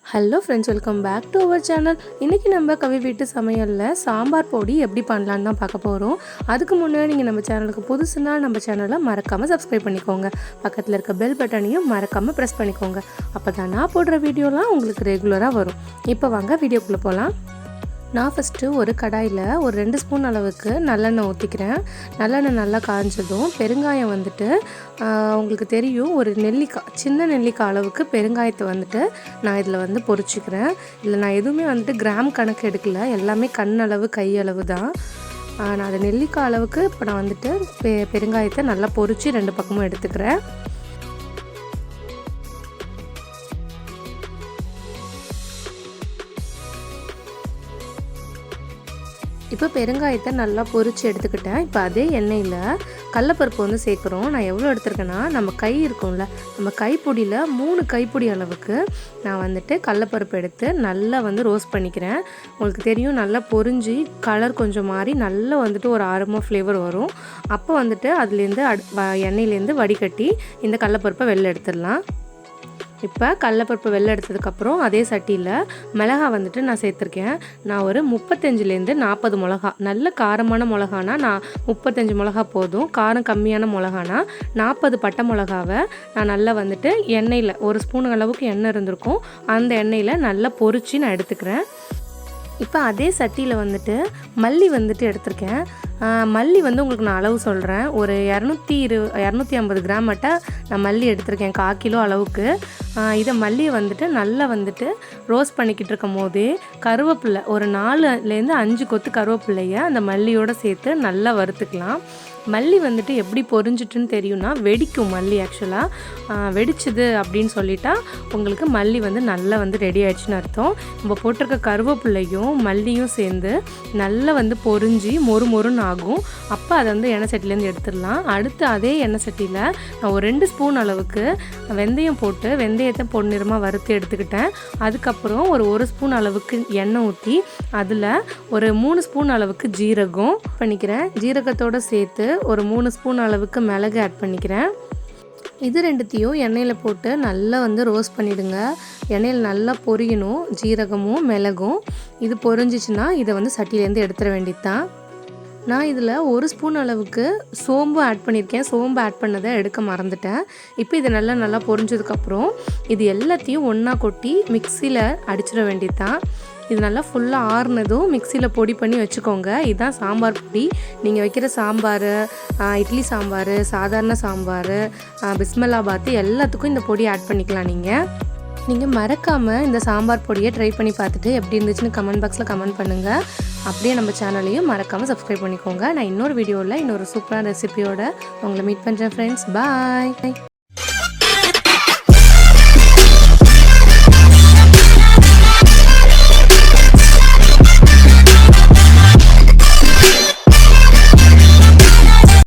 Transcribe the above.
Hello friends, welcome back to our channel. இன்றைக்கி நம்ம கவி வீட்டு சமையலில் சாம்பார் பொடி எப்படி பண்ணலான்னு தான் பார்க்க போகிறோம். அதுக்கு முன்னாடி நீங்கள் நம்ம சேனலுக்கு புதுசுனா நம்ம சேனலை மறக்காமல் சப்ஸ்கிரைப் பண்ணிக்கோங்க. பக்கத்தில் இருக்க பெல் பட்டனையும் மறக்காமல் ப்ரெஸ் பண்ணிக்கோங்க. அப்போ தான் நான் போடுற வீடியோலாம் உங்களுக்கு ரெகுலராக வரும். இப்போ வாங்க வீடியோக்குள்ளே போகலாம். நான் ஃபஸ்ட்டு ஒரு கடாயில் ஒரு 2 ஸ்பூன் அளவுக்கு நல்லெண்ணெய் ஊற்றிக்கிறேன். நல்லெண்ணெய் நல்லா காய்ஞ்சதும் பெருங்காயம் வந்துட்டு உங்களுக்கு தெரியும், ஒரு நெல்லிக்காய், சின்ன நெல்லிக்காய் அளவுக்கு பெருங்காயத்தை வந்துட்டு நான் இதில் வந்து பொரிச்சிக்கிறேன். இதில் நான் எதுவுமே வந்துட்டு கிராம் கணக்கு எடுக்கல, எல்லாமே கண்ணளவு கையளவு தான். நான் அதை நெல்லிக்காய் அளவுக்கு இப்போ நான் வந்துட்டு பெருங்காயத்தை நல்லா பொரித்து 2 பக்கமும் எடுத்துக்கிறேன். இப்போ பெருங்காயத்தை நல்லா பொரித்து எடுத்துக்கிட்டேன். இப்போ அதே எண்ணெயில் கடலப்பருப்பு வந்து சேர்க்குறோம். நான் எவ்வளோ எடுத்துருக்கேன்னா, நம்ம கை இருக்கும்ல, நம்ம கைப்பொடியில் 3 கைப்பொடி அளவுக்கு நான் வந்துட்டு கடலப்பருப்பு எடுத்து நல்லா வந்து ரோஸ்ட் பண்ணிக்கிறேன். உங்களுக்கு தெரியும், நல்லா பொரிஞ்சு கலர் கொஞ்சம் மாறி நல்லா வந்துட்டு ஒரு ஆரமா ஃப்ளேவர் வரும். அப்போ வந்துட்டு அதுலேருந்து எண்ணெயிலேருந்து வடிகட்டி இந்த கடலப்பருப்பை வெளில எடுத்துடலாம். இப்போ கடலப்பருப்பு வெள்ளை எடுத்ததுக்கப்புறம் அதே சட்டியில் மிளகா வந்துட்டு நான் சேர்த்துருக்கேன். நான் ஒரு 35லேருந்து 40 மிளகா, நல்ல காரமான மிளகானா நான் 35 மிளகா போதும். காரம் கம்மியான மிளகானா 40 பட்டை மிளகாவை நான் நல்லா வந்துட்டு எண்ணெயில் 1 ஸ்பூன் அளவுக்கு எண்ணெய் இருந்திருக்கும், அந்த எண்ணெயில் நல்லா பொரித்து நான் எடுத்துக்கிறேன். இப்போ அதே சட்டியில் வந்துட்டு மல்லி வந்துட்டு எடுத்திருக்கேன். மல்லி வந்து உங்களுக்கு நான் அளவு சொல்கிறேன். ஒரு 250 கிராம் மட்டும் நான் மல்லி எடுத்திருக்கேன், 1/4 கிலோ அளவுக்கு. இதை மல்லியை வந்துட்டு நல்லா வந்துட்டு ரோஸ்ட் பண்ணிக்கிட்டு இருக்கும் போதே கருவேப்பில்லை ஒரு 4லேருந்து 5 கொத்து கருவேப்பில்லையை அந்த மல்லியோடு சேர்த்து நல்லா வறுத்துக்கலாம். மல்லி வந்துட்டு எப்படி பொரிஞ்சிட்டுன்னு தெரியும்னா, வெடிக்கும் மல்லி. ஆக்சுவலாக வெடிச்சுது அப்படின்னு சொல்லிட்டா உங்களுக்கு மல்லி வந்து நல்லா வந்து ரெடி ஆயிடுச்சுன்னு அர்த்தம். நம்ம போட்டிருக்க கருவேப்பிள்ளையும் மல்லியும் சேர்ந்து நல்லா வந்து பொரிஞ்சு மொறுன்னு ஆகும். அப்போ அதை வந்து எண்ணெய் சட்டிலேருந்து எடுத்துடலாம். அடுத்து அதே எண்ணெய் சட்டியில் நான் ஒரு 2 ஸ்பூன் அளவுக்கு வெந்தயம் போட்டு வெந்தயத்தை பொன்னிறமாக வறுத்து எடுத்துக்கிட்டேன். அதுக்கப்புறம் ஒரு 1 ஸ்பூன் அளவுக்கு எண்ணெய் ஊற்றி அதில் ஒரு 3 ஸ்பூன் அளவுக்கு ஜீரகம் பண்ணிக்கிறேன். ஜீரகத்தோடு சேர்த்து ஒரு 3 ஸ்பூன் அளவுக்கு மிளகு ஆட் பண்ணிக்கிறேன். இது 2த்தையும் எண்ணெயில் போட்டு நல்லா வந்து ரோஸ்ட் பண்ணிவிடுங்க. எண்ணெயில் நல்லா பொரியணும் ஜீரகமும் மிளகும். இது பொரிஞ்சிச்சுன்னா இதை வந்து சட்டிலேருந்து எடுத்துட வேண்டியது தான். நான் இதில் 1 ஸ்பூன் அளவுக்கு சோம்பு ஆட் பண்ணியிருக்கேன். சோம்பு ஆட் பண்ணதை எடுக்க மறந்துட்டேன். இப்போ இது நல்லா பொரிஞ்சதுக்கப்புறம் இது எல்லாத்தையும் ஒன்றா கொட்டி மிக்சியில் அடிச்சிட வேண்டியது தான். இது நல்லா ஃபுல்லாக ஆறுனதும் மிக்சியில் பொடி பண்ணி வச்சுக்கோங்க. இதுதான் சாம்பார் பொடி. நீங்கள் வைக்கிற சாம்பார், இட்லி சாம்பார், சாதாரண சாம்பார், பிஸ்மில்லாபாத் எல்லாத்துக்கும் இந்த பொடி ஆட் பண்ணிக்கலாம். நீங்கள் மறக்காமல் இந்த சாம்பார் பொடியை ட்ரை பண்ணி பார்த்துட்டு எப்படி இருந்துச்சுன்னு கமெண்ட் பாக்ஸில் கமெண்ட் பண்ணுங்கள். அப்படியே நம்ம சேனலையும் மறக்காமல் சப்ஸ்கிரைப் பண்ணிக்கோங்க. நான் இன்னொரு வீடியோவில் இன்னொரு சூப்பரான ரெசிபியோட உங்களை மீட் பண்ணுறேன் ஃப்ரெண்ட்ஸ். பாய்.